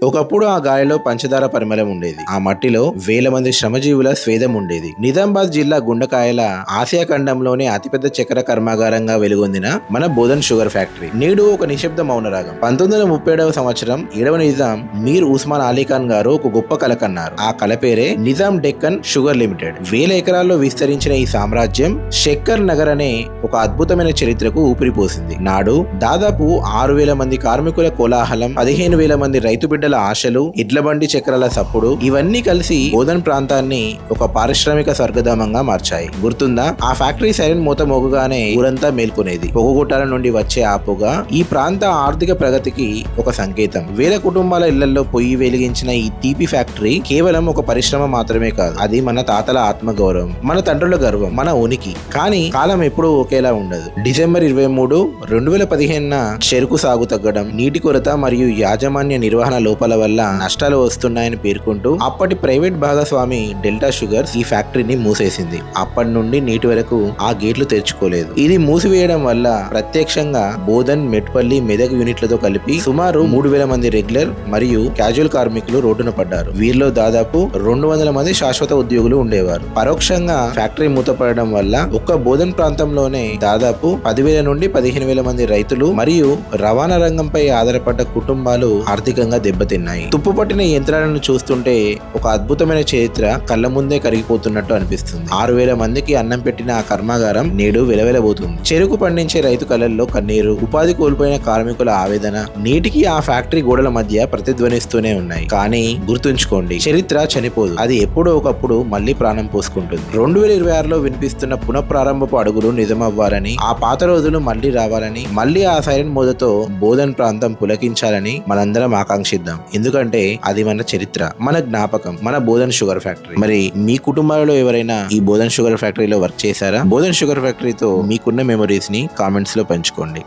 ఒకప్పుడు ఆ గాలిలో పంచదార పరిమళం ఉండేది. ఆ మట్టిలో వేల మంది శ్రమజీవుల స్వేదం ఉండేది. నిజామాబాద్ జిల్లా గుండకాయల ఆసియా ఖండంలోనే అతిపెద్ద చక్కెర కర్మాగారంగా వెలుగొందిన మన బోధన్ షుగర్ ఫ్యాక్టరీ నేడు ఒక నిశ్శబ్ద మౌనరాగం. 1937వ సంవత్సరం 7వ నిజాం మీర్ ఉస్మాన్ అలీ ఖాన్ గారు ఒక గొప్ప కల కన్నారు. ఆ కల పేరే నిజాం డెక్కన్ షుగర్ లిమిటెడ్. వేల ఎకరాల్లో విస్తరించిన ఈ సామ్రాజ్యం శక్కర్ నగర్ అనే ఒక అద్భుతమైన చరిత్రకు ఊపిరిపోసింది. నాడు దాదాపు 6,000 మంది కార్మికుల కోలాహలం, 15,000 మంది రైతు బిడ్డల ఆశలు, ఇడ్లబండి చక్రాల సప్పుడు ఇవన్నీ కలిసి బోధన్ ప్రాంతాన్ని ఒక పారిశ్రామిక స్వర్గధామంగా మార్చాయి. గుర్తుందా? ఆ ఫ్యాక్టరీ సైరన్ మూత మోగగానే ఊరంతా మేల్కొనేది. పొగగుట్టాల నుండి వచ్చే ఆ పొగ ఈ ప్రాంత ఆర్థిక ప్రగతికి ఒక సంకేతం. వేల కుటుంబాల ఇళ్లలో పొయ్యి వెలిగించిన ఈ తీపి ఫ్యాక్టరీ కేవలం ఒక పరిశ్రమ మాత్రమే కాదు. అది మన తాతల ఆత్మగౌరవం, మన తండ్రుల గర్వం, మన ఉనికి. కానీ కాలం ఎప్పుడూ ఒకేలా ఉండదు. డిసెంబర్ 23, 2015 చెరుకు సాగు తగ్గడం, నీటి కొరత మరియు యాజమాన్య నిర్వహణ లోపాల వల్ల నష్టాలు వస్తున్నాయని పేర్కొంటూ అప్పటి ప్రైవేట్ భాగస్వామి డెల్టా షుగర్స్ ఈ ఫ్యాక్టరీని మూసేసింది. అప్పటి నుండి నేటి వరకు ఆ గేట్లు తెరుచుకోలేదు. ఇది మూసివేయడం వల్ల ప్రత్యక్షంగా బోధన్, మెట్పల్లి, మెదక్ యూనిట్లతో కలిపి సుమారు 3,000 మంది రెగ్యులర్ మరియు క్యాజువల్ కార్మికులు రోడ్డున పడ్డారు. వీరిలో దాదాపు 200 మంది శాశ్వత ఉద్యోగులు ఉండేవారు. పరోక్షంగా ఫ్యాక్టరీ మూతపడడం వల్ల ఒక్క బోధన్ ప్రాంతంలోనే దాదాపు 10,000 నుండి 15,000 మంది రైతులు మరియు రవాణా రంగంపై ఆధారపడ్డ కుటుంబాలు ఆర్థికంగా దెబ్బతిన్నాయి. తుప్పుపట్టిన యంత్రాలను చూస్తుంటే ఒక అద్భుతమైన చరిత్ర కళ్ళ ముందే కరిగిపోతున్నట్టు అనిపిస్తుంది. 6,000 మందికి అన్నం పెట్టిన ఆ కర్మాగారం నేడు వెలవెలబోతుంది. చెరుకు పండించే రైతు కళ్ళల్లో కన్నీరు, ఉపాధి కోల్పోయిన కార్మికుల ఆవేదన నేటికి ఆ ఫ్యాక్టరీ గోడల మధ్య ప్రతిధ్వనిస్తూనే ఉన్నాయి. కానీ గుర్తుంచుకోండి, చరిత్ర చనిపోదు. అది ఎప్పుడో ఒకప్పుడు మళ్లీ ప్రాణం పోసుకుంటుంది. 2026లో వినిపిస్తున్న పునఃప్రారంభపు అడుగులు నిజమవ్వాలని, ఆ పాత రోజులు మళ్లీ రావాలని, మళ్లీ ఆ సైరన్ మోదతో బోధన్ ప్రాంతం పులకించాలని మనందరం ఆకాంక్షిద్దాం. ఎందుకంటే అది మన చరిత్ర, మన జ్ఞాపకం, మన బోధన్ షుగర్ ఫ్యాక్టరీ. మరి మీ కుటుంబాలలో ఎవరైనా ఈ బోధన్ షుగర్ ఫ్యాక్టరీలో వర్క్ చేశారా? బోధన్ షుగర్ ఫ్యాక్టరీతో మీకున్న మెమరీస్ ని కామెంట్స్ లో పంచుకోండి.